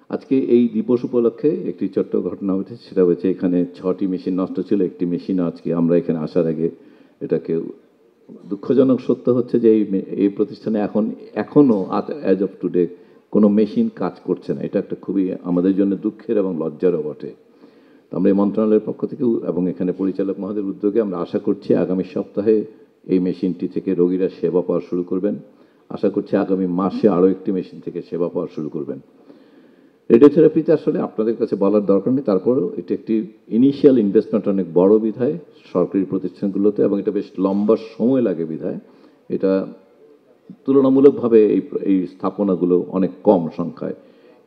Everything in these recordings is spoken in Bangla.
আজকে এই দিবস উপলক্ষে একটি ছোট্ট ঘটনা ঘটেছে, সেটা হচ্ছে এখানে 6টি মেশিন নষ্ট ছিল, একটি মেশিন আজকে আমরা এখানে আসার আগে এটাকে দুঃখজনক সত্য হচ্ছে যে এই প্রতিষ্ঠানে এখনও অ্যাজ অফ টুডে কোনো মেশিন কাজ করছে না। এটা একটা খুবই আমাদের জন্য দুঃখের এবং লজ্জারও বটে। তো আমরা এই মন্ত্রণালয়ের পক্ষ থেকে এবং এখানে পরিচালক মহোদয়ের উদ্যোগে আমরা আশা করছি আগামী সপ্তাহে এই মেশিনটি থেকে রোগীরা সেবা পাওয়া শুরু করবেন। আশা করছি আগামী মাসে আরও একটি মেশিন থেকে সেবা পাওয়া শুরু করবেন। রেডিওথেরাপিতে আসলে আপনাদের কাছে বলার দরকার নেই, তারপরেও এটা একটি ইনিশিয়াল ইনভেস্টমেন্ট অনেক বড় বিধায় সরকারি প্রতিষ্ঠানগুলোতে, এবং এটা বেশ লম্বা সময় লাগে বিধায় এটা তুলনামূলকভাবে এই স্থাপনাগুলো অনেক কম সংখ্যায়।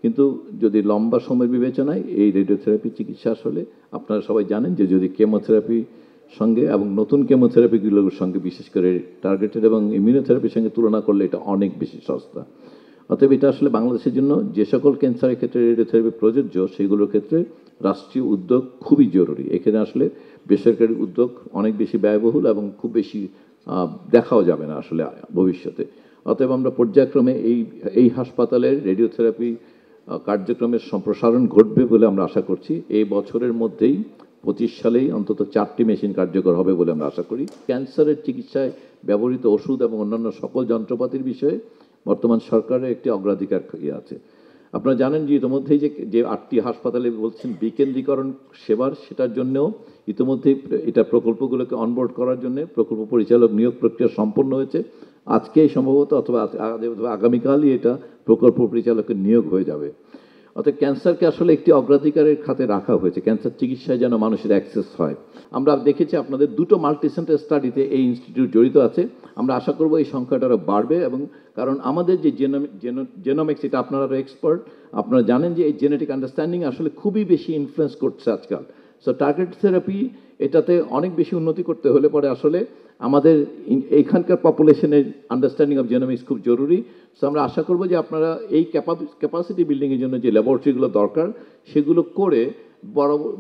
কিন্তু যদি লম্বা সময়ের বিবেচনায় এই রেডিওথেরাপি চিকিৎসা আসলে আপনারা সবাই জানেন যে যদি কেমোথেরাপি সঙ্গে এবং নতুন কেমোথেরাপিগুলোর সঙ্গে বিশেষ করে টার্গেটেড এবং ইমিউনোথেরাপির সঙ্গে তুলনা করলে এটা অনেক বেশি সস্তা। অতএব এটা আসলে বাংলাদেশের জন্য যে সকল ক্যান্সারের ক্ষেত্রে রেডিওথেরাপি প্রযোজ্য সেগুলোর ক্ষেত্রে রাষ্ট্রীয় উদ্যোগ খুবই জরুরি। এখানে আসলে বেসরকারি উদ্যোগ অনেক বেশি ব্যয়বহুল এবং খুব বেশি দেখাও যাবে না আসলে ভবিষ্যতে। অতএব আমরা পর্যায়ক্রমে এই হাসপাতালের রেডিওথেরাপি কার্যক্রমের সম্প্রসারণ ঘটবে বলে আমরা আশা করছি। এই বছরের মধ্যেই 25 সালেই অন্তত 4টি মেশিন কার্যকর হবে বলে আমরা আশা করি। ক্যান্সারের চিকিৎসায় ব্যবহৃত ওষুধ এবং অন্যান্য সকল যন্ত্রপাতির বিষয়ে বর্তমান সরকারের একটি অগ্রাধিকার আছে। আপনারা জানেন যে ইতিমধ্যেই যে 8টি হাসপাতালে বলছেন বিকেন্দ্রীকরণ সেবার, সেটার জন্যও ইতিমধ্যেই এটা প্রকল্পগুলোকে অনবোর্ড করার জন্য প্রকল্প পরিচালক নিয়োগ প্রক্রিয়া সম্পন্ন হয়েছে। আজকেই সম্ভবত অথবা আগামীকালই এটা প্রকল্প পরিচালকের নিয়োগ হয়ে যাবে। অর্থাৎ ক্যান্সারকে আসলে একটি অগ্রাধিকারের খাতে রাখা হয়েছে, ক্যান্সার চিকিৎসায় যেন মানুষের অ্যাক্সেস হয়। আমরা দেখেছি আপনাদের 2টো মাল্টিসেন্টার স্টাডিতে এই ইনস্টিটিউট জড়িত আছে। আমরা আশা করব এই সংখ্যাটা আরও বাড়বে, এবং কারণ আমাদের যে জেনোমিক্স, এটা আপনারা এক্সপার্ট, আপনারা জানেন যে এই জেনেটিক আন্ডারস্ট্যান্ডিং আসলে খুবই বেশি ইনফ্লুয়েন্স করছে আজকাল। সো টার্গেট থেরাপি এটাতে অনেক বেশি উন্নতি করতে হলে পরে আসলে আমাদের এইখানকার পপুলেশনের আন্ডারস্ট্যান্ডিং অফ জেনোমিক্স খুব জরুরি। সো আমরা আশা করব যে আপনারা এই ক্যাপাসিটি বিল্ডিংয়ের জন্য যে ল্যাবরেটরিগুলো দরকার সেগুলো করে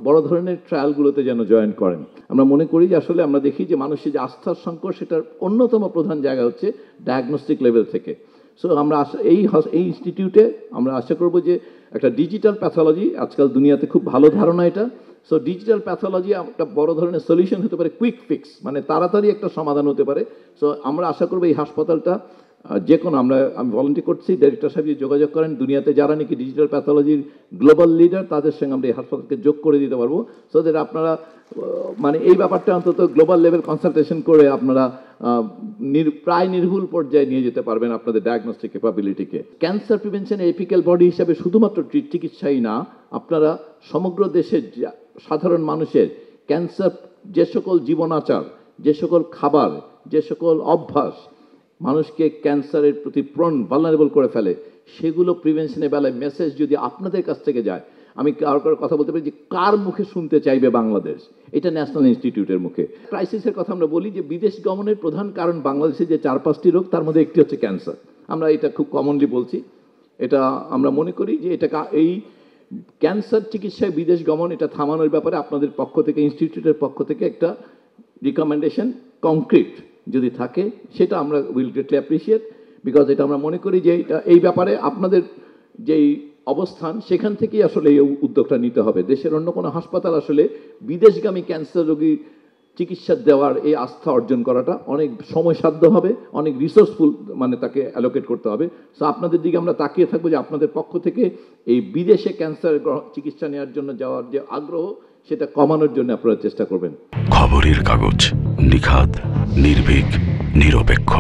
বড় ধরনের ট্রায়ালগুলোতে যেন জয়েন করেন। আমরা মনে করি যে আসলে আমরা দেখি যে মানুষের যে আস্থার সংকট, সেটার অন্যতম প্রধান জায়গা হচ্ছে ডায়াগনস্টিক লেভেল থেকে। সো আমরা এই ইনস্টিটিউটে আমরা আশা করব যে একটা ডিজিটাল প্যাথোলজি, আজকাল দুনিয়াতে খুব ভালো ধারণা এটা। সো ডিজিটাল প্যাথোলজি একটা বড় ধরনের সলিউশন হতে পারে, কুইক ফিক্স, মানে তাড়াতাড়ি একটা সমাধান হতে পারে। সো আমরা আশা করব এই হাসপাতালটা যে কোনো আমি ভলান্টিয়ার করছি, ডাইরেক্টর সাহেব যোগাযোগ করেন, দুনিয়াতে যারা নাকি ডিজিটাল প্যাথোলজির গ্লোবাল লিডার তাদের সঙ্গে আমরা এই হাসপাতালকে যোগ করে দিতে পারবো। সো দ্যাট আপনারা মানে এই ব্যাপারটা অন্তত গ্লোবাল লেভেল কনসালটেশন করে আপনারা প্রায় নির্ভুল পর্যায়ে নিয়ে যেতে পারবেন আপনাদের ডায়াগনস্টিক ক্যাপাবিলিটিকে। ক্যান্সার প্রিভেনশনের এপিক্যাল বডি হিসাবে শুধুমাত্র চিকিৎসাই না, আপনারা সমগ্র দেশের সাধারণ মানুষের ক্যান্সার যে সকল জীবনাচার, যে সকল খাবার, যে সকল অভ্যাস মানুষকে ক্যান্সারের প্রতি ভালনারেবল করে ফেলে, সেগুলো প্রিভেনশনের বেলায় মেসেজ যদি আপনাদের কাছ থেকে যায়, আমি কারোর কথা বলতে পারি যে কার মুখে শুনতে চাইবে বাংলাদেশ? এটা ন্যাশনাল ইনস্টিটিউটের মুখে। ক্রাইসিসের কথা আমরা বলি যে বিদেশ গমনের প্রধান কারণ বাংলাদেশে যে 4-5টি রোগ, তার মধ্যে একটি হচ্ছে ক্যান্সার। আমরা এটা খুব কমনলি বলছি। এটা আমরা মনে করি যে এটা এই ক্যান্সার চিকিৎসায় বিদেশ গমন এটা থামানোর ব্যাপারে আপনাদের পক্ষ থেকে, ইনস্টিটিউটের পক্ষ থেকে একটা রিকমেন্ডেশন কংক্রিট যদি থাকে, সেটা আমরা উইল গ্রেটলি অ্যাপ্রিসিয়েট। বিকজ এটা আমরা মনে করি যে এই ব্যাপারে আপনাদের যেই অবস্থান, সেখান থেকেই আসলে এই উদ্যোগটা নিতে হবে। দেশের অন্য কোনো হাসপাতাল আসলে বিদেশগামী ক্যান্সার রোগী চিকিৎসা দেওয়ার এই আস্থা অর্জন করাটা অনেক সময়সাধ্য হবে, অনেক রিসোর্সফুল মানে তাকে অ্যালোকেট করতে হবে। সো আপনাদের দিকে আমরা তাকিয়ে থাকবো যে আপনাদের পক্ষ থেকে এই বিদেশে ক্যান্সার চিকিৎসা নেওয়ার জন্য যাওয়ার যে আগ্রহ, সেটা কমানোর জন্য আপনারা চেষ্টা করবেন। খবরের কাগজ, নিখাত, নির্ভীক, নিরপেক্ষ।